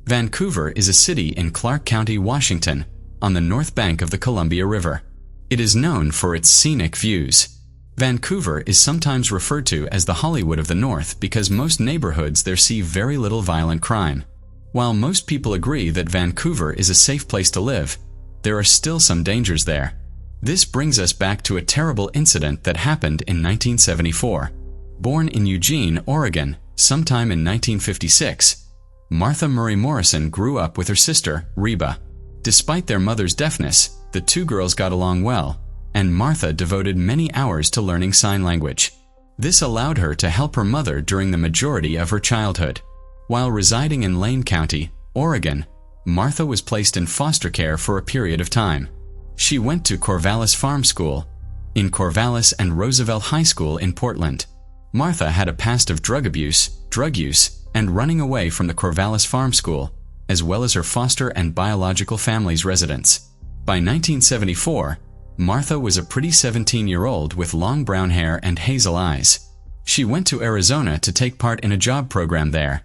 Vancouver is a city in Clark County, Washington, on the north bank of the Columbia River. It is known for its scenic views. Vancouver is sometimes referred to as the Hollywood of the North because most neighborhoods there see very little violent crime. While most people agree that Vancouver is a safe place to live, there are still some dangers there. This brings us back to a terrible incident that happened in 1974. Born in Eugene, Oregon, sometime in 1956, Martha Murray Morrison grew up with her sister, Reba. Despite their mother's deafness, the two girls got along well, and Martha devoted many hours to learning sign language. This allowed her to help her mother during the majority of her childhood. While residing in Lane County, Oregon, Martha was placed in foster care for a period of time. She went to Corvallis Farm School, in Corvallis, and Roosevelt High School in Portland. Martha had a past of drug abuse, drug use, and running away from the Corvallis Farm School, as well as her foster and biological family's residence. By 1974, Martha was a pretty 17-year-old with long brown hair and hazel eyes. She went to Arizona to take part in a job program there,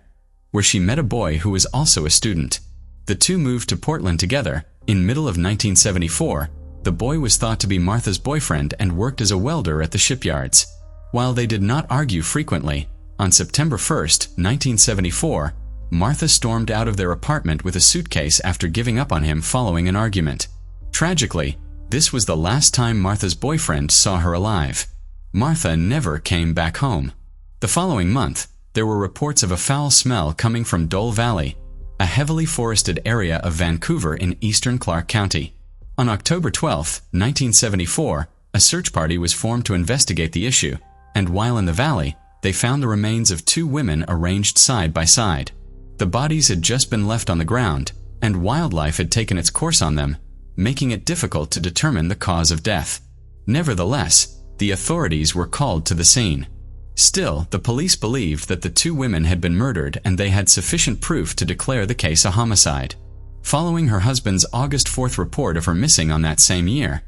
where she met a boy who was also a student. The two moved to Portland together. In middle of 1974, the boy was thought to be Martha's boyfriend and worked as a welder at the shipyards. While they did not argue frequently, on September 1, 1974, Martha stormed out of their apartment with a suitcase after giving up on him following an argument. Tragically, this was the last time Martha's boyfriend saw her alive. Martha never came back home. The following month, there were reports of a foul smell coming from Dole Valley, a heavily forested area of Vancouver in eastern Clark County. On October 12, 1974, a search party was formed to investigate the issue, and while in the valley, they found the remains of two women arranged side by side. The bodies had just been left on the ground, and wildlife had taken its course on them, making it difficult to determine the cause of death. Nevertheless, the authorities were called to the scene. Still, the police believed that the two women had been murdered and they had sufficient proof to declare the case a homicide. Following her husband's August 4th report of her missing on that same year,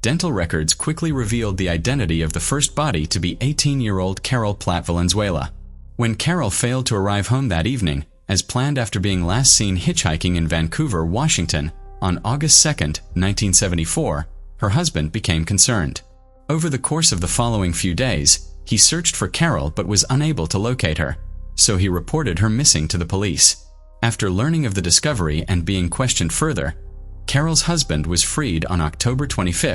dental records quickly revealed the identity of the first body to be 18-year-old Carol Platt Valenzuela. When Carol failed to arrive home that evening, as planned after being last seen hitchhiking in Vancouver, Washington, on August 2, 1974, her husband became concerned. Over the course of the following few days, he searched for Carol but was unable to locate her, so he reported her missing to the police. After learning of the discovery and being questioned further, Carol's husband was freed on October 25,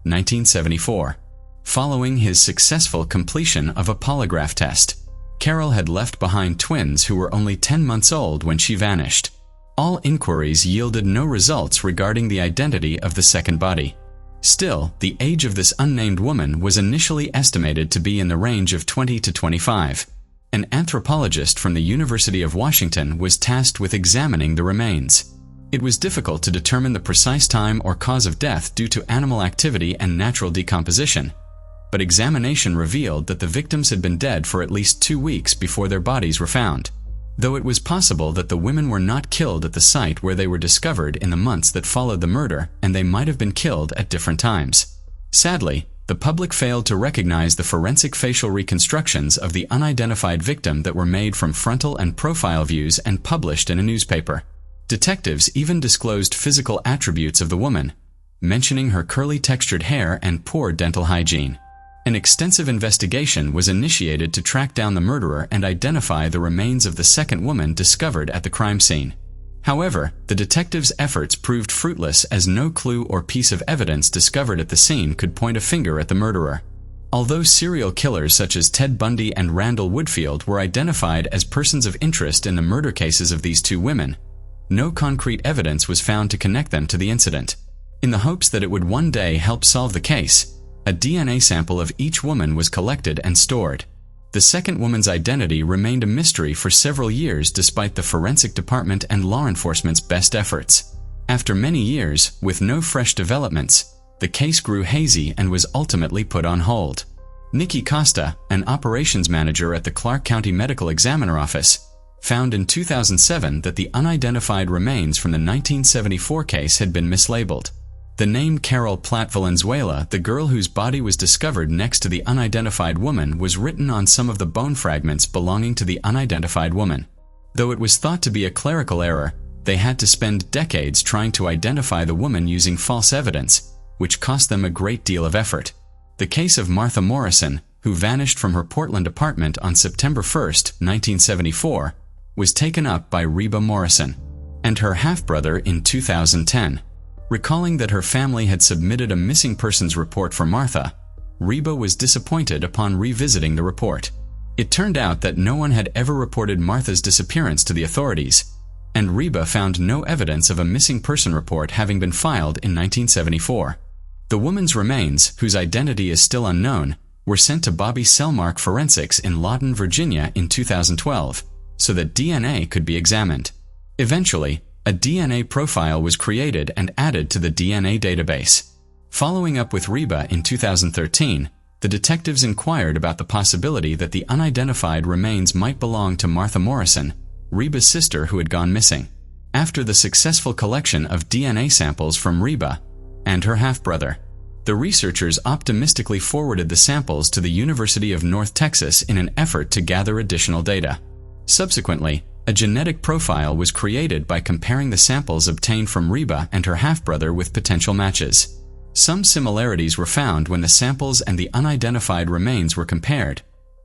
1974. Following his successful completion of a polygraph test, Carol had left behind twins who were only 10 months old when she vanished. All inquiries yielded no results regarding the identity of the second body. Still, the age of this unnamed woman was initially estimated to be in the range of 20 to 25. An anthropologist from the University of Washington was tasked with examining the remains. It was difficult to determine the precise time or cause of death due to animal activity and natural decomposition, but examination revealed that the victims had been dead for at least 2 weeks before their bodies were found, though it was possible that the women were not killed at the site where they were discovered in the months that followed the murder, and they might have been killed at different times. Sadly, the public failed to recognize the forensic facial reconstructions of the unidentified victim that were made from frontal and profile views and published in a newspaper. Detectives even disclosed physical attributes of the woman, mentioning her curly textured hair and poor dental hygiene. An extensive investigation was initiated to track down the murderer and identify the remains of the second woman discovered at the crime scene. However, the detectives' efforts proved fruitless as no clue or piece of evidence discovered at the scene could point a finger at the murderer. Although serial killers such as Ted Bundy and Randall Woodfield were identified as persons of interest in the murder cases of these two women, no concrete evidence was found to connect them to the incident. In the hopes that it would one day help solve the case, a DNA sample of each woman was collected and stored. The second woman's identity remained a mystery for several years despite the forensic department and law enforcement's best efforts. After many years, with no fresh developments, the case grew hazy and was ultimately put on hold. Nikki Costa, an operations manager at the Clark County Medical Examiner Office, found in 2007 that the unidentified remains from the 1974 case had been mislabeled. The name Carol Platt Valenzuela, the girl whose body was discovered next to the unidentified woman, was written on some of the bone fragments belonging to the unidentified woman. Though it was thought to be a clerical error, they had to spend decades trying to identify the woman using false evidence, which cost them a great deal of effort. The case of Martha Morrison, who vanished from her Portland apartment on September 1, 1974, was taken up by Reba Morrison and her half-brother in 2010. Recalling that her family had submitted a missing persons report for Martha, Reba was disappointed upon revisiting the report. It turned out that no one had ever reported Martha's disappearance to the authorities, and Reba found no evidence of a missing person report having been filed in 1974. The woman's remains, whose identity is still unknown, were sent to Bobby Selmark Forensics in Lawton, Virginia in 2012, so that DNA could be examined. Eventually, a DNA profile was created and added to the DNA database. Following up with Reba in 2013, the detectives inquired about the possibility that the unidentified remains might belong to Martha Morrison, Reba's sister who had gone missing. After the successful collection of DNA samples from Reba and her half-brother, the researchers optimistically forwarded the samples to the University of North Texas in an effort to gather additional data. Subsequently, a genetic profile was created by comparing the samples obtained from Reba and her half-brother with potential matches. Some similarities were found when the samples and the unidentified remains were compared,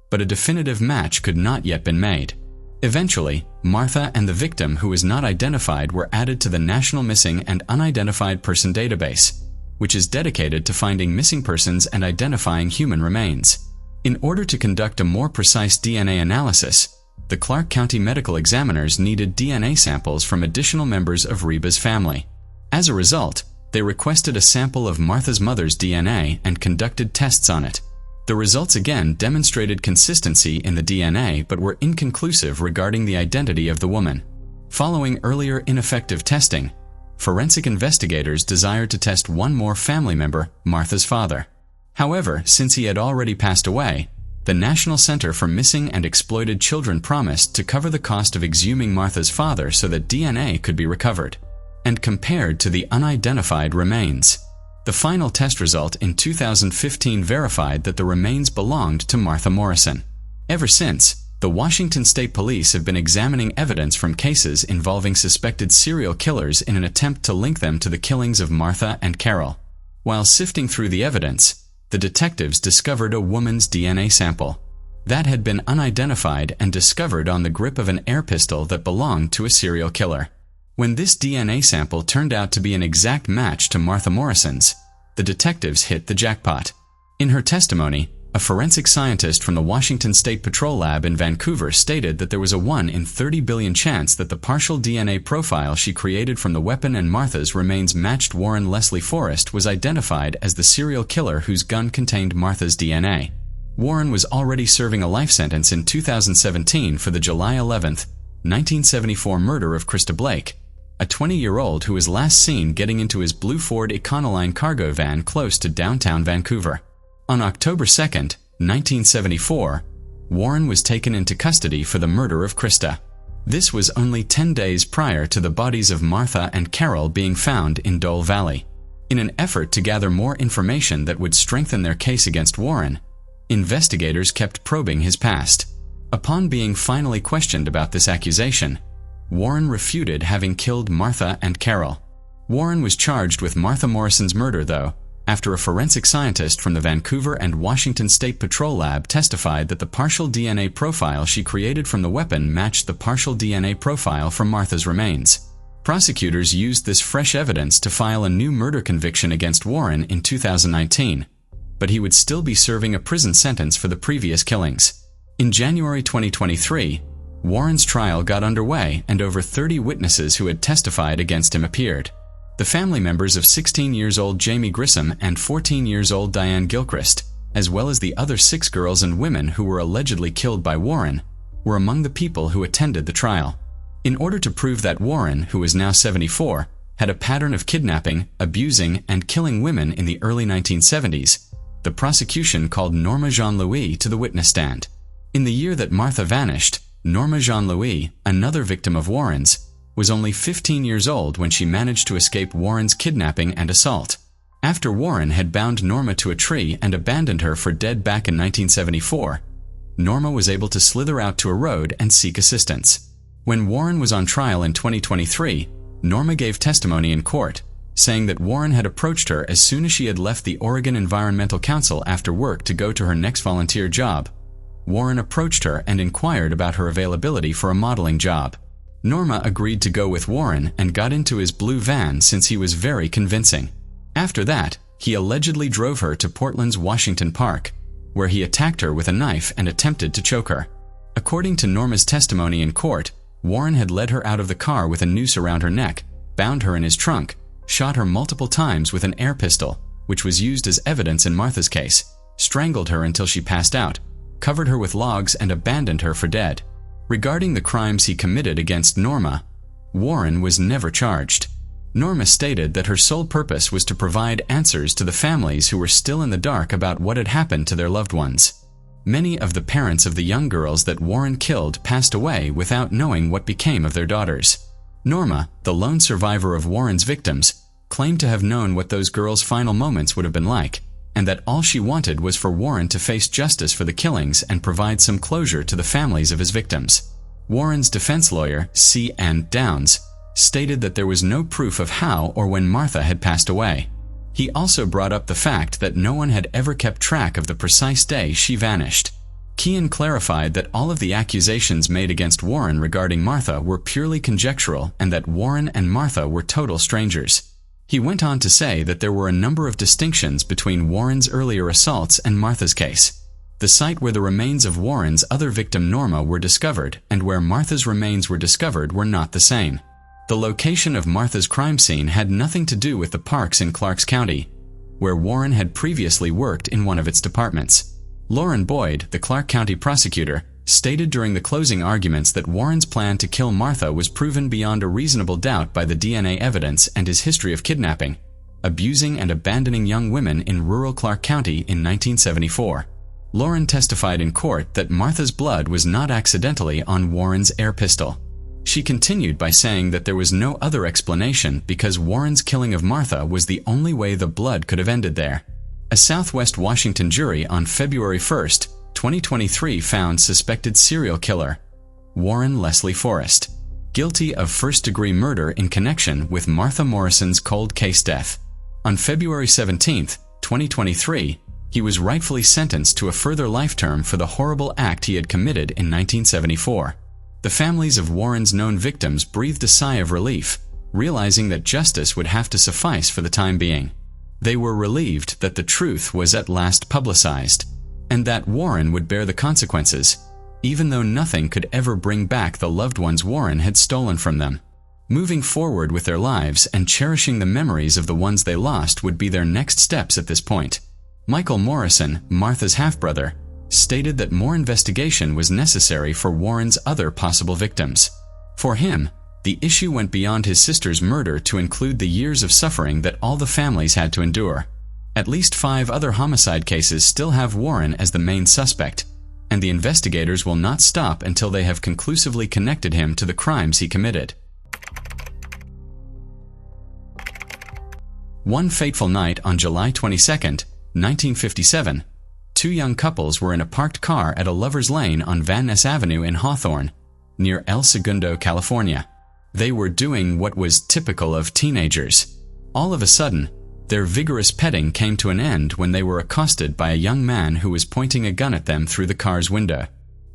but a definitive match could not yet been made. Eventually, Martha and the victim who was not identified were added to the National Missing and Unidentified Person Database, which is dedicated to finding missing persons and identifying human remains. In order to conduct a more precise DNA analysis, the Clark County medical examiners needed DNA samples from additional members of Reba's family. As a result, they requested a sample of Martha's mother's DNA and conducted tests on it. The results again demonstrated consistency in the DNA but were inconclusive regarding the identity of the woman. Following earlier ineffective testing, forensic investigators desired to test one more family member, Martha's father. However, since he had already passed away, the National Center for Missing and Exploited Children promised to cover the cost of exhuming Martha's father so that DNA could be recovered and compared to the unidentified remains. The final test result in 2015 verified that the remains belonged to Martha Morrison. Ever since, the Washington State Police have been examining evidence from cases involving suspected serial killers in an attempt to link them to the killings of Martha and Carol. While sifting through the evidence, the detectives discovered a woman's DNA sample that had been unidentified and discovered on the grip of an air pistol that belonged to a serial killer. When this DNA sample turned out to be an exact match to Martha Morrison's, the detectives hit the jackpot. In her testimony, a forensic scientist from the Washington State Patrol Lab in Vancouver stated that there was a 1 in 30 billion chance that the partial DNA profile she created from the weapon and Martha's remains matched Warren Leslie Forrest was identified as the serial killer whose gun contained Martha's DNA. Warren was already serving a life sentence in 2017 for the July 11, 1974 murder of Krista Blake, a 20-year-old who was last seen getting into his blue Ford Econoline cargo van close to downtown Vancouver. On October 2, 1974, Warren was taken into custody for the murder of Krista. This was only 10 days prior to the bodies of Martha and Carol being found in Dole Valley. In an effort to gather more information that would strengthen their case against Warren, investigators kept probing his past. Upon being finally questioned about this accusation, Warren refuted having killed Martha and Carol. Warren was charged with Martha Morrison's murder, though, after a forensic scientist from the Vancouver and Washington State Patrol Lab testified that the partial DNA profile she created from the weapon matched the partial DNA profile from Martha's remains. Prosecutors used this fresh evidence to file a new murder conviction against Warren in 2019, but he would still be serving a prison sentence for the previous killings. In January 2023, Warren's trial got underway and over 30 witnesses who had testified against him appeared. The family members of 16-year-old Jamie Grissom and 14-year-old Diane Gilchrist, as well as the other 6 girls and women who were allegedly killed by Warren, were among the people who attended the trial. In order to prove that Warren, who was now 74, had a pattern of kidnapping, abusing, and killing women in the early 1970s, the prosecution called Norma Jean-Louis to the witness stand. In the year that Martha vanished, Norma Jean-Louis, another victim of Warren's, was only 15 years old when she managed to escape Warren's kidnapping and assault. After Warren had bound Norma to a tree and abandoned her for dead back in 1974, Norma was able to slither out to a road and seek assistance. When Warren was on trial in 2023, Norma gave testimony in court, saying that Warren had approached her as soon as she had left the Oregon Environmental Council after work to go to her next volunteer job. Warren approached her and inquired about her availability for a modeling job. Norma agreed to go with Warren and got into his blue van since he was very convincing. After that, he allegedly drove her to Portland's Washington Park, where he attacked her with a knife and attempted to choke her. According to Norma's testimony in court, Warren had led her out of the car with a noose around her neck, bound her in his trunk, shot her multiple times with an air pistol, which was used as evidence in Martha's case, strangled her until she passed out, covered her with logs, and abandoned her for dead. Regarding the crimes he committed against Norma, Warren was never charged. Norma stated that her sole purpose was to provide answers to the families who were still in the dark about what had happened to their loved ones. Many of the parents of the young girls that Warren killed passed away without knowing what became of their daughters. Norma, the lone survivor of Warren's victims, claimed to have known what those girls' final moments would have been like, and that all she wanted was for Warren to face justice for the killings and provide some closure to the families of his victims. Warren's defense lawyer, C.N. Downs, stated that there was no proof of how or when Martha had passed away. He also brought up the fact that no one had ever kept track of the precise day she vanished. Kean clarified that all of the accusations made against Warren regarding Martha were purely conjectural and that Warren and Martha were total strangers. He went on to say that there were a number of distinctions between Warren's earlier assaults and Martha's case. The site where the remains of Warren's other victim Norma were discovered and where Martha's remains were discovered were not the same. The location of Martha's crime scene had nothing to do with the parks in Clarks County, where Warren had previously worked in one of its departments. Lauren Boyd, the Clark County prosecutor, stated during the closing arguments that Warren's plan to kill Martha was proven beyond a reasonable doubt by the DNA evidence and his history of kidnapping, abusing and abandoning young women in rural Clark County in 1974. Lauren testified in court that Martha's blood was not accidentally on Warren's air pistol. She continued by saying that there was no other explanation because Warren's killing of Martha was the only way the blood could have ended there. A Southwest Washington jury on February 1, 2023 found suspected serial killer, Warren Leslie Forrest, guilty of first-degree murder in connection with Martha Morrison's cold case death. On February 17, 2023, he was rightfully sentenced to a further life term for the horrible act he had committed in 1974. The families of Warren's known victims breathed a sigh of relief, realizing that justice would have to suffice for the time being. They were relieved that the truth was at last publicized, and that Warren would bear the consequences, even though nothing could ever bring back the loved ones Warren had stolen from them. Moving forward with their lives and cherishing the memories of the ones they lost would be their next steps at this point. Michael Morrison, Martha's half-brother, stated that more investigation was necessary for Warren's other possible victims. For him, the issue went beyond his sister's murder to include the years of suffering that all the families had to endure. At least 5 other homicide cases still have Warren as the main suspect, and the investigators will not stop until they have conclusively connected him to the crimes he committed. One fateful night on July 22, 1957, 2 young couples were in a parked car at a lover's lane on Van Ness Avenue in Hawthorne, near El Segundo, California. They were doing what was typical of teenagers. All of a sudden, their vigorous petting came to an end when they were accosted by a young man who was pointing a gun at them through the car's window.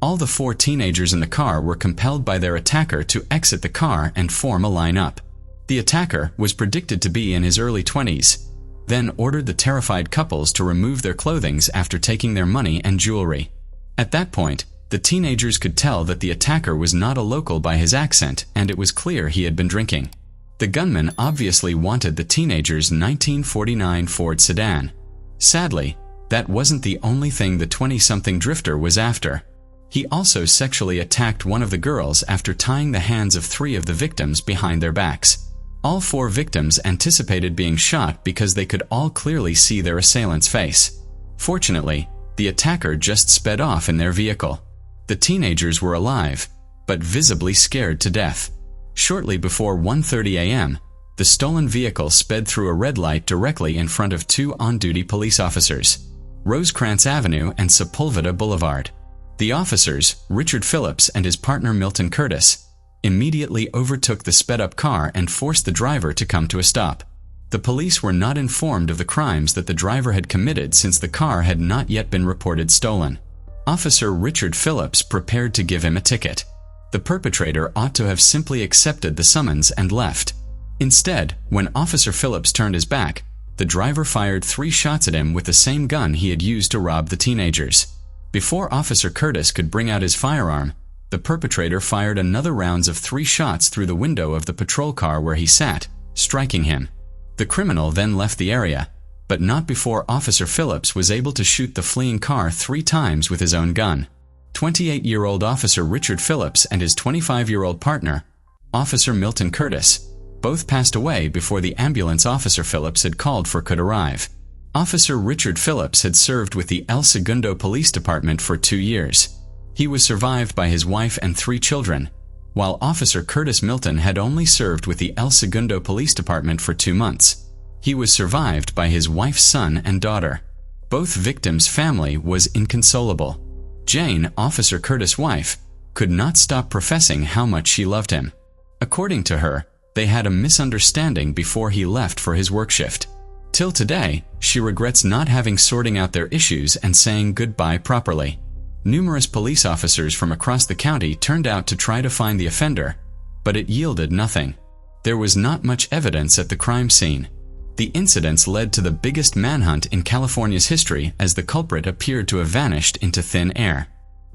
All the 4 teenagers in the car were compelled by their attacker to exit the car and form a line-up. The attacker was predicted to be in his early 20s, then ordered the terrified couples to remove their clothing after taking their money and jewelry. At that point, the teenagers could tell that the attacker was not a local by his accent, and it was clear he had been drinking. The gunman obviously wanted the teenagers' 1949 Ford sedan. Sadly, that wasn't the only thing the 20-something drifter was after. He also sexually attacked one of the girls after tying the hands of 3 of the victims behind their backs. All 4 victims anticipated being shot because they could all clearly see their assailant's face. Fortunately, the attacker just sped off in their vehicle. The teenagers were alive, but visibly scared to death. Shortly before 1:30 a.m., the stolen vehicle sped through a red light directly in front of 2 on-duty police officers, Rosecrans Avenue and Sepulveda Boulevard. The officers, Richard Phillips and his partner Milton Curtis, immediately overtook the sped-up car and forced the driver to come to a stop. The police were not informed of the crimes that the driver had committed since the car had not yet been reported stolen. Officer Richard Phillips prepared to give him a ticket. The perpetrator ought to have simply accepted the summons and left. Instead, when Officer Phillips turned his back, the driver fired 3 shots at him with the same gun he had used to rob the teenagers. Before Officer Curtis could bring out his firearm, the perpetrator fired another rounds of 3 shots through the window of the patrol car where he sat, striking him. The criminal then left the area, but not before Officer Phillips was able to shoot the fleeing car 3 times with his own gun. 28-year-old Officer Richard Phillips and his 25-year-old partner, Officer Milton Curtis, both passed away before the ambulance Officer Phillips had called for could arrive. Officer Richard Phillips had served with the El Segundo Police Department for 2 years. He was survived by his wife and 3 children, while Officer Curtis Milton had only served with the El Segundo Police Department for 2 months. He was survived by his wife's son and daughter. Both victims' family was inconsolable. Jane, Officer Curtis' wife, could not stop professing how much she loved him. According to her, they had a misunderstanding before he left for his work shift. Till today, she regrets not having sorting out their issues and saying goodbye properly. Numerous police officers from across the county turned out to try to find the offender, but it yielded nothing. There was not much evidence at the crime scene. The incidents led to the biggest manhunt in California's history as the culprit appeared to have vanished into thin air.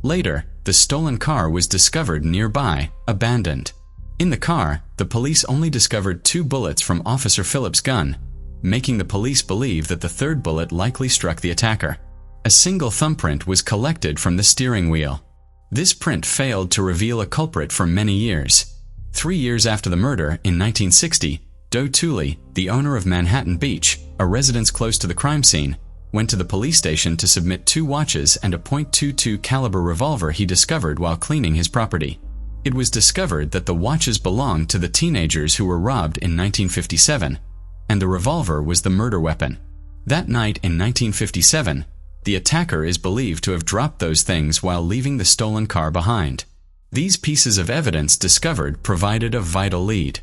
Later, the stolen car was discovered nearby, abandoned. In the car, the police only discovered 2 bullets from Officer Phillips' gun, making the police believe that the 3rd bullet likely struck the attacker. A single thumbprint was collected from the steering wheel. This print failed to reveal a culprit for many years. 3 years after the murder, in 1960, Doe Tooley, the owner of Manhattan Beach, a residence close to the crime scene, went to the police station to submit 2 watches and a .22 caliber revolver he discovered while cleaning his property. It was discovered that the watches belonged to the teenagers who were robbed in 1957, and the revolver was the murder weapon. That night in 1957, the attacker is believed to have dropped those things while leaving the stolen car behind. These pieces of evidence discovered provided a vital lead.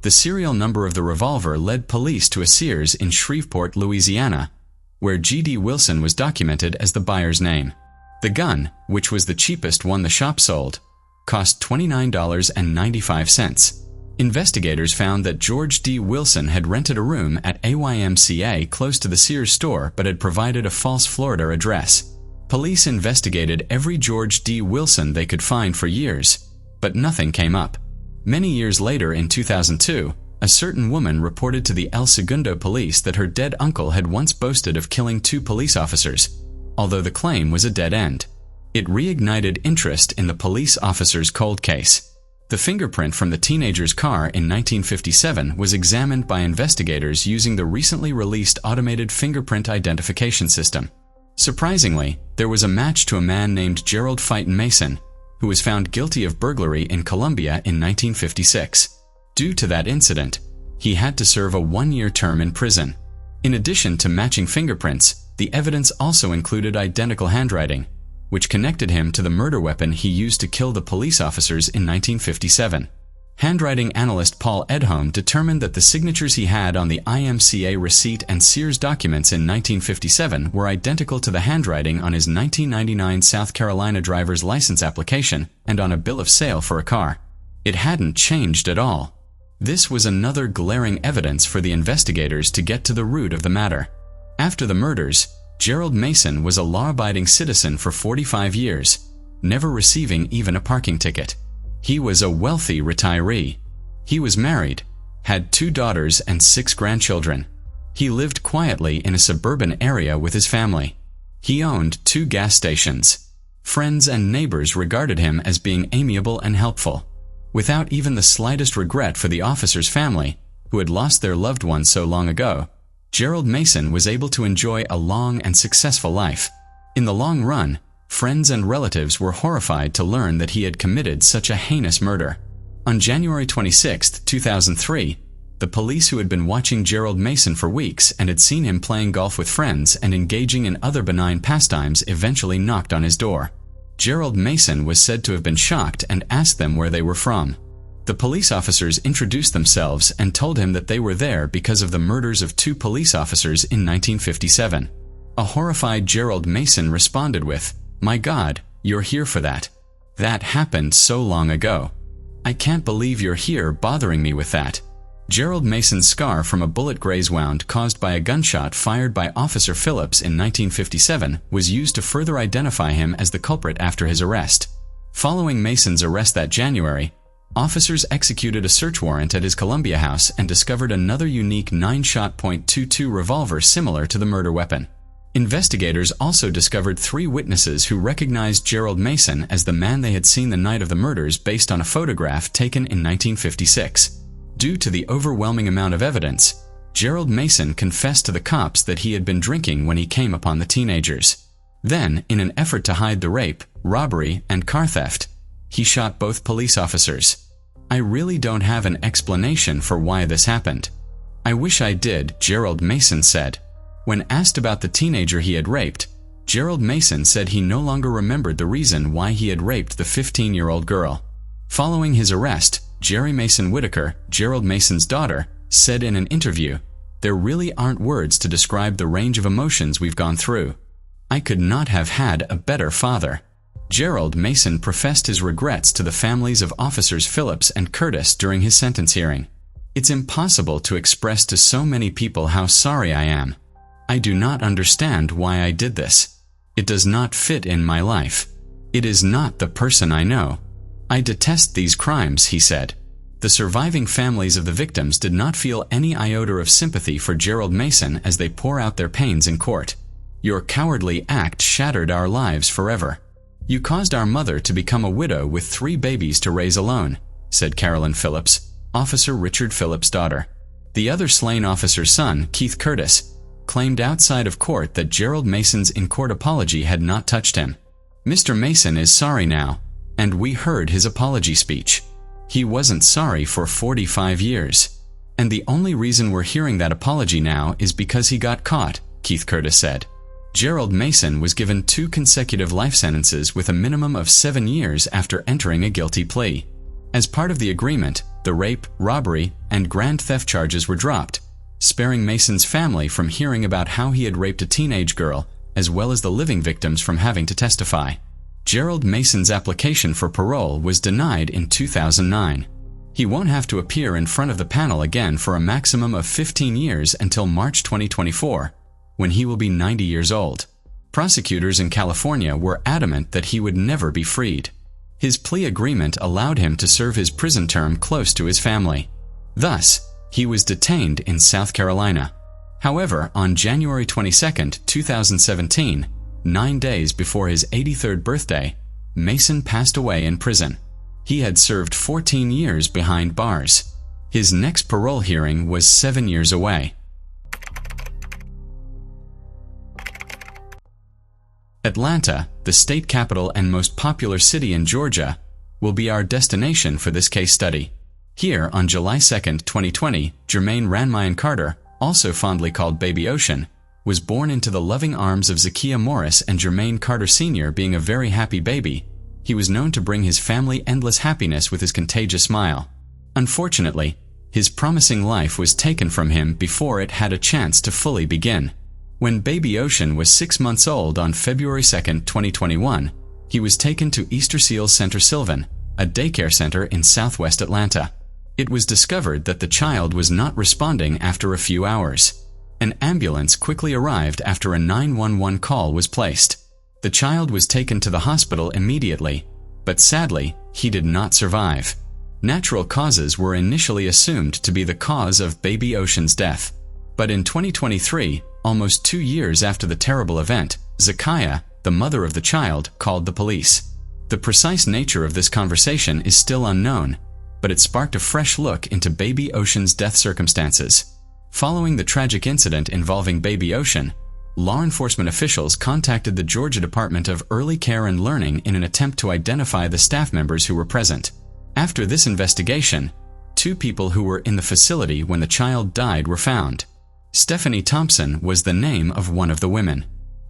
The serial number of the revolver led police to a Sears in Shreveport, Louisiana, where G.D. Wilson was documented as the buyer's name. The gun, which was the cheapest one the shop sold, cost $29.95. Investigators found that George D. Wilson had rented a room at AYMCA close to the Sears store but had provided a false Florida address. Police investigated every George D. Wilson they could find for years, but nothing came up. Many years later, in 2002, a certain woman reported to the El Segundo police that her dead uncle had once boasted of killing 2 police officers, although the claim was a dead end. It reignited interest in the police officer's cold case. The fingerprint from the teenager's car in 1957 was examined by investigators using the recently released automated fingerprint identification system. Surprisingly, there was a match to a man named Gerald Fighton Mason, who was found guilty of burglary in Colombia in 1956. Due to that incident, he had to serve a 1-year term in prison. In addition to matching fingerprints, the evidence also included identical handwriting, which connected him to the murder weapon he used to kill the police officers in 1957. Handwriting analyst Paul Edholm determined that the signatures he had on the IMCA receipt and Sears documents in 1957 were identical to the handwriting on his 1999 South Carolina driver's license application and on a bill of sale for a car. It hadn't changed at all. This was another glaring evidence for the investigators to get to the root of the matter. After the murders, Gerald Mason was a law-abiding citizen for 45 years, never receiving even a parking ticket. He was a wealthy retiree. He was married, had 2 daughters and 6 grandchildren. He lived quietly in a suburban area with his family. He owned 2 gas stations. Friends and neighbors regarded him as being amiable and helpful. Without even the slightest regret for the officer's family, who had lost their loved ones so long ago, Gerald Mason was able to enjoy a long and successful life. In the long run, friends and relatives were horrified to learn that he had committed such a heinous murder. On January 26, 2003, the police who had been watching Gerald Mason for weeks and had seen him playing golf with friends and engaging in other benign pastimes eventually knocked on his door. Gerald Mason was said to have been shocked and asked them where they were from. The police officers introduced themselves and told him that they were there because of the murders of 2 police officers in 1957. A horrified Gerald Mason responded with, "My God, you're here for that. That happened so long ago. I can't believe you're here bothering me with that." Gerald Mason's scar from a bullet graze wound caused by a gunshot fired by Officer Phillips in 1957 was used to further identify him as the culprit after his arrest. Following Mason's arrest that January, officers executed a search warrant at his Columbia house and discovered another unique 9-shot .22 revolver similar to the murder weapon. Investigators also discovered 3 witnesses who recognized Gerald Mason as the man they had seen the night of the murders based on a photograph taken in 1956. Due to the overwhelming amount of evidence, Gerald Mason confessed to the cops that he had been drinking when he came upon the teenagers. Then, in an effort to hide the rape, robbery, and car theft, he shot both police officers. "I really don't have an explanation for why this happened. I wish I did," Gerald Mason said. When asked about the teenager he had raped, Gerald Mason said he no longer remembered the reason why he had raped the 15-year-old girl. Following his arrest, Jerry Mason Whitaker, Gerald Mason's daughter, said in an interview, "There really aren't words to describe the range of emotions we've gone through. I could not have had a better father." Gerald Mason professed his regrets to the families of Officers Phillips and Curtis during his sentence hearing. "It's impossible to express to so many people how sorry I am. I do not understand why I did this. It does not fit in my life. It is not the person I know. I detest these crimes," he said. The surviving families of the victims did not feel any iota of sympathy for Gerald Mason as they pour out their pains in court. "Your cowardly act shattered our lives forever. You caused our mother to become a widow with 3 babies to raise alone," said Carolyn Phillips, Officer Richard Phillips' daughter. The other slain officer's son, Keith Curtis, claimed outside of court that Gerald Mason's in-court apology had not touched him. "Mr. Mason is sorry now, and we heard his apology speech. He wasn't sorry for 45 years. And the only reason we're hearing that apology now is because he got caught," Keith Curtis said. Gerald Mason was given 2 consecutive life sentences with a minimum of 7 years after entering a guilty plea. As part of the agreement, the rape, robbery, and grand theft charges were dropped, sparing Mason's family from hearing about how he had raped a teenage girl, as well as the living victims from having to testify. Gerald Mason's application for parole was denied in 2009. He won't have to appear in front of the panel again for a maximum of 15 years until March 2024, when he will be 90 years old. Prosecutors in California were adamant that he would never be freed. His plea agreement allowed him to serve his prison term close to his family. Thus, he was detained in South Carolina. However, on January 22, 2017, 9 days before his 83rd birthday, Mason passed away in prison. He had served 14 years behind bars. His next parole hearing was 7 years away. Atlanta, the state capital and most popular city in Georgia, will be our destination for this case study. Here, on July 2, 2020, Jermaine Ranmayan Carter, also fondly called Baby Ocean, was born into the loving arms of Zakiya Morris, and Jermaine Carter Sr. being a very happy baby, he was known to bring his family endless happiness with his contagious smile. Unfortunately, his promising life was taken from him before it had a chance to fully begin. When Baby Ocean was 6 months old on February 2, 2021, he was taken to Easter Seals Center Sylvan, a daycare center in southwest Atlanta. It was discovered that the child was not responding after a few hours. An ambulance quickly arrived after a 911 call was placed. The child was taken to the hospital immediately, but sadly, he did not survive. Natural causes were initially assumed to be the cause of Baby Ocean's death. But in 2023, almost 2 years after the terrible event, Zakiya, the mother of the child, called the police. The precise nature of this conversation is still unknown, but it sparked a fresh look into Baby Ocean's death circumstances. Following the tragic incident involving Baby Ocean, law enforcement officials contacted the Georgia Department of Early Care and Learning in an attempt to identify the staff members who were present. After this investigation, 2 people who were in the facility when the child died were found. Stephanie Thompson was the name of one of the women.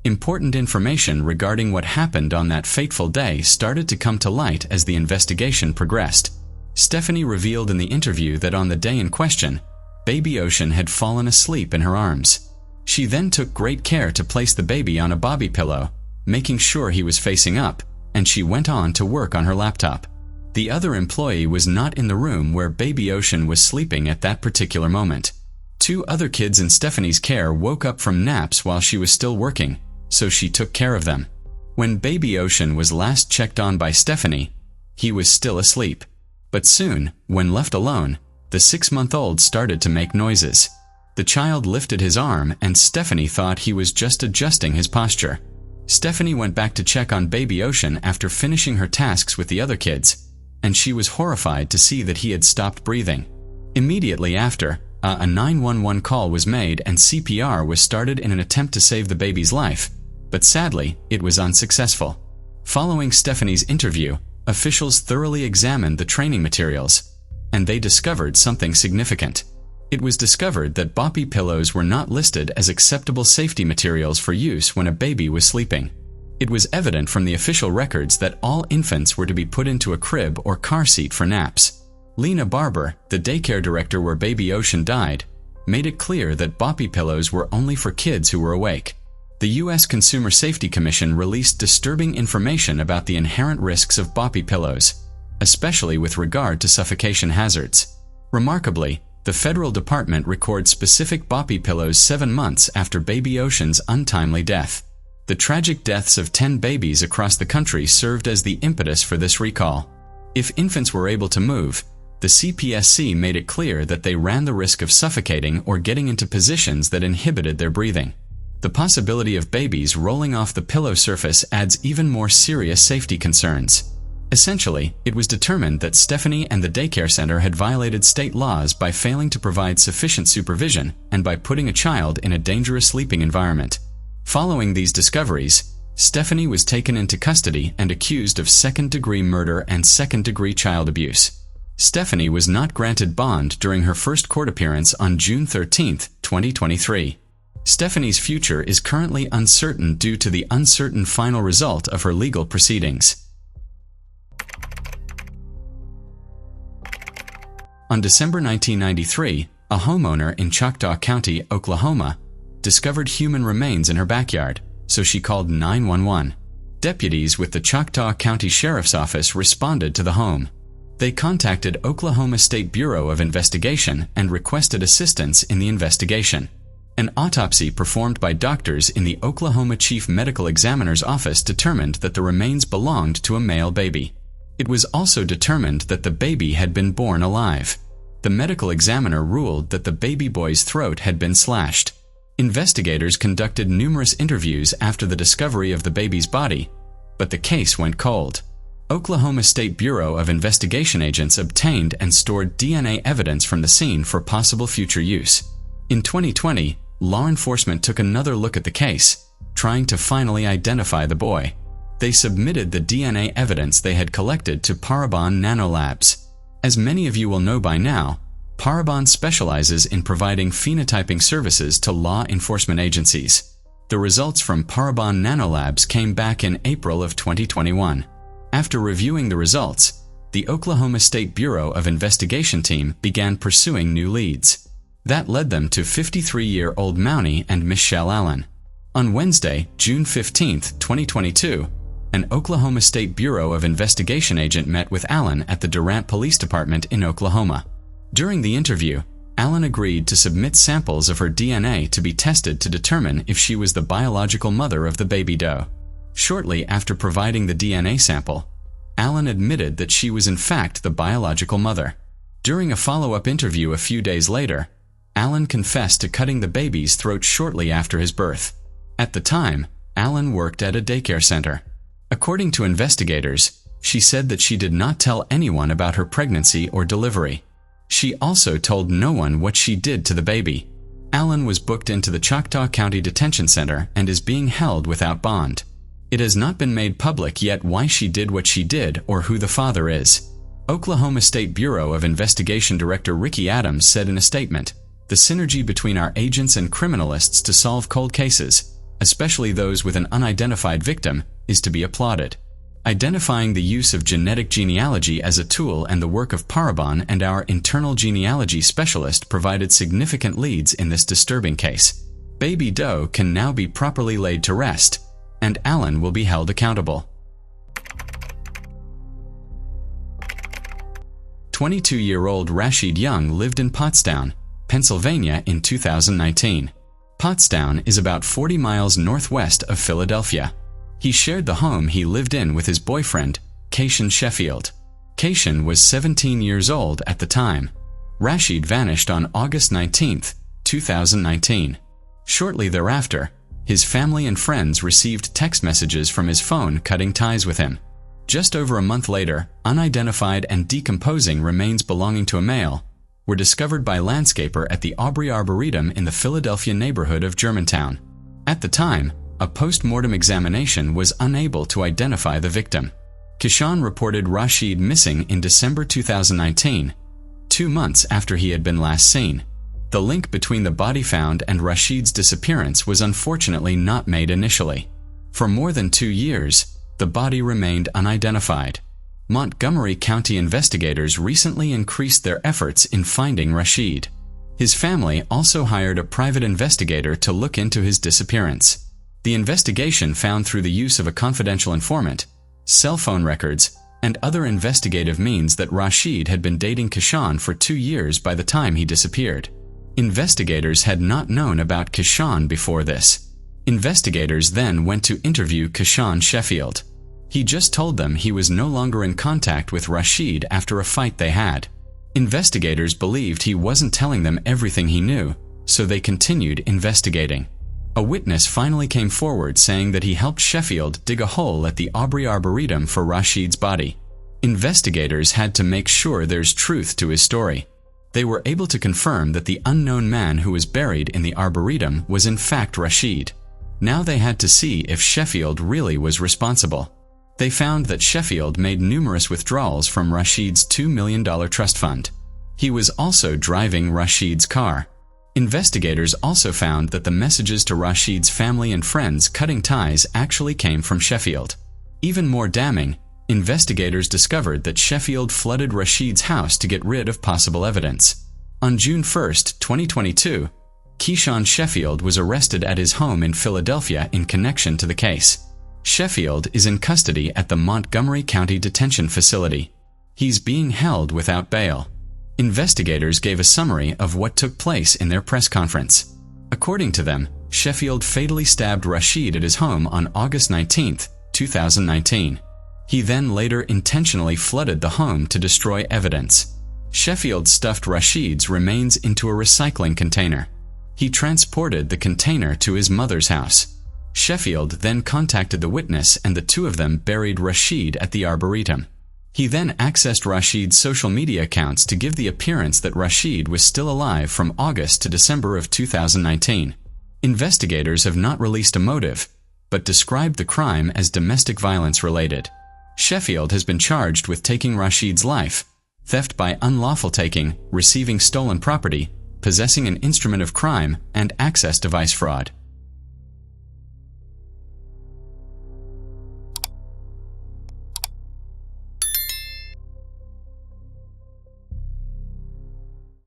Important information regarding what happened on that fateful day started to come to light as the investigation progressed. Stephanie revealed in the interview that on the day in question, baby Ocean had fallen asleep in her arms. She then took great care to place the baby on a bobby pillow, making sure he was facing up, and she went on to work on her laptop. The other employee was not in the room where baby Ocean was sleeping at that particular moment. 2 other kids in Stephanie's care woke up from naps while she was still working, so she took care of them. When baby Ocean was last checked on by Stephanie, he was still asleep. But soon, when left alone, the 6-month-old started to make noises. The child lifted his arm, and Stephanie thought he was just adjusting his posture. Stephanie went back to check on baby Ocean after finishing her tasks with the other kids, and she was horrified to see that he had stopped breathing. Immediately after, a 911 call was made and CPR was started in an attempt to save the baby's life, but sadly, it was unsuccessful. Following Stephanie's interview, officials thoroughly examined the training materials, and they discovered something significant. It was discovered that boppy pillows were not listed as acceptable safety materials for use when a baby was sleeping. It was evident from the official records that all infants were to be put into a crib or car seat for naps. Lena Barber, the daycare director where baby Ocean died, made it clear that boppy pillows were only for kids who were awake. The U.S. Consumer Safety Commission released disturbing information about the inherent risks of boppy pillows, especially with regard to suffocation hazards. Remarkably, the federal department records specific boppy pillows 7 months after baby Ocean's untimely death. The tragic deaths of 10 babies across the country served as the impetus for this recall. If infants were able to move, the CPSC made it clear that they ran the risk of suffocating or getting into positions that inhibited their breathing. The possibility of babies rolling off the pillow surface adds even more serious safety concerns. Essentially, it was determined that Stephanie and the daycare center had violated state laws by failing to provide sufficient supervision and by putting a child in a dangerous sleeping environment. Following these discoveries, Stephanie was taken into custody and accused of second-degree murder and second-degree child abuse. Stephanie was not granted bond during her first court appearance on June 13, 2023. Stephanie's future is currently uncertain due to the uncertain final result of her legal proceedings. On December 1993, a homeowner in Choctaw County, Oklahoma, discovered human remains in her backyard, so she called 911. Deputies with the Choctaw County Sheriff's Office responded to the home. They contacted Oklahoma State Bureau of Investigation and requested assistance in the investigation. An autopsy performed by doctors in the Oklahoma Chief Medical Examiner's office determined that the remains belonged to a male baby. It was also determined that the baby had been born alive. The medical examiner ruled that the baby boy's throat had been slashed. Investigators conducted numerous interviews after the discovery of the baby's body, but the case went cold. Oklahoma State Bureau of Investigation agents obtained and stored DNA evidence from the scene for possible future use. In 2020, law enforcement took another look at the case, trying to finally identify the boy. They submitted the DNA evidence they had collected to Parabon Nanolabs. As many of you will know by now, Parabon specializes in providing phenotyping services to law enforcement agencies. The results from Parabon Nanolabs came back in April of 2021. After reviewing the results, the Oklahoma State Bureau of Investigation team began pursuing new leads. That led them to 53-year-old Mountie and Michelle Allen. On Wednesday, June 15, 2022, an Oklahoma State Bureau of Investigation agent met with Allen at the Durant Police Department in Oklahoma. During the interview, Allen agreed to submit samples of her DNA to be tested to determine if she was the biological mother of the baby doe. Shortly after providing the DNA sample, Allen admitted that she was in fact the biological mother. During a follow-up interview a few days later, Allen confessed to cutting the baby's throat shortly after his birth. At the time, Allen worked at a daycare center. According to investigators, she said that she did not tell anyone about her pregnancy or delivery. She also told no one what she did to the baby. Allen was booked into the Choctaw County Detention Center and is being held without bond. It has not been made public yet why she did what she did or who the father is. Oklahoma State Bureau of Investigation Director Ricky Adams said in a statement, "The synergy between our agents and criminalists to solve cold cases, especially those with an unidentified victim, is to be applauded. identifying the use of genetic genealogy as a tool and the work of Parabon and our internal genealogy specialist provided significant leads in this disturbing case. Baby Doe can now be properly laid to rest, and Alan will be held accountable. 22-year-old Rashid Young lived in Pottstown, Pennsylvania in 2019. Pottstown is about 40 miles northwest of Philadelphia. He shared the home he lived in with his boyfriend, Keishan Sheffield. Keishan was 17 years old at the time. Rashid vanished on August 19, 2019. Shortly thereafter, his family and friends received text messages from his phone cutting ties with him. Just over a month later, unidentified and decomposing remains belonging to a male were discovered by a landscaper at the Aubrey Arboretum in the Philadelphia neighborhood of Germantown. At the time, a post-mortem examination was unable to identify the victim. Keishan reported Rashid missing in December 2019, 2 months after he had been last seen. The link between the body found and Rashid's disappearance was unfortunately not made initially. For more than 2 years, the body remained unidentified. Montgomery County investigators recently increased their efforts in finding Rashid. His family also hired a private investigator to look into his disappearance. The investigation found through the use of a confidential informant, cell phone records, and other investigative means that Rashid had been dating Keishan for 2 years by the time he disappeared. Investigators had not known about Keishan before this. Investigators then went to interview Keishan Sheffield. He just told them he was no longer in contact with Rashid after a fight they had. Investigators believed he wasn't telling them everything he knew, so they continued investigating. A witness finally came forward saying that he helped Sheffield dig a hole at the Aubrey Arboretum for Rashid's body. Investigators had to make sure there's truth to his story. They were able to confirm that the unknown man who was buried in the Arboretum was in fact Rashid. Now they had to see if Sheffield really was responsible. They found that Sheffield made numerous withdrawals from Rashid's $2 million trust fund. He was also driving Rashid's car. Investigators also found that the messages to Rashid's family and friends cutting ties actually came from Sheffield. Even more damning, investigators discovered that Sheffield flooded Rashid's house to get rid of possible evidence. On June 1, 2022, Keishan Sheffield was arrested at his home in Philadelphia in connection to the case. Sheffield is in custody at the Montgomery County Detention Facility. He's being held without bail. Investigators gave a summary of what took place in their press conference. According to them, Sheffield fatally stabbed Rashid at his home on August 19, 2019. He then later intentionally flooded the home to destroy evidence. Sheffield stuffed Rashid's remains into a recycling container. He transported the container to his mother's house. Sheffield then contacted the witness and the two of them buried Rashid at the Arboretum. He then accessed Rashid's social media accounts to give the appearance that Rashid was still alive from August to December of 2019. Investigators have not released a motive, but described the crime as domestic violence related. Sheffield has been charged with taking Rashid's life, theft by unlawful taking, receiving stolen property, possessing an instrument of crime, and access device fraud.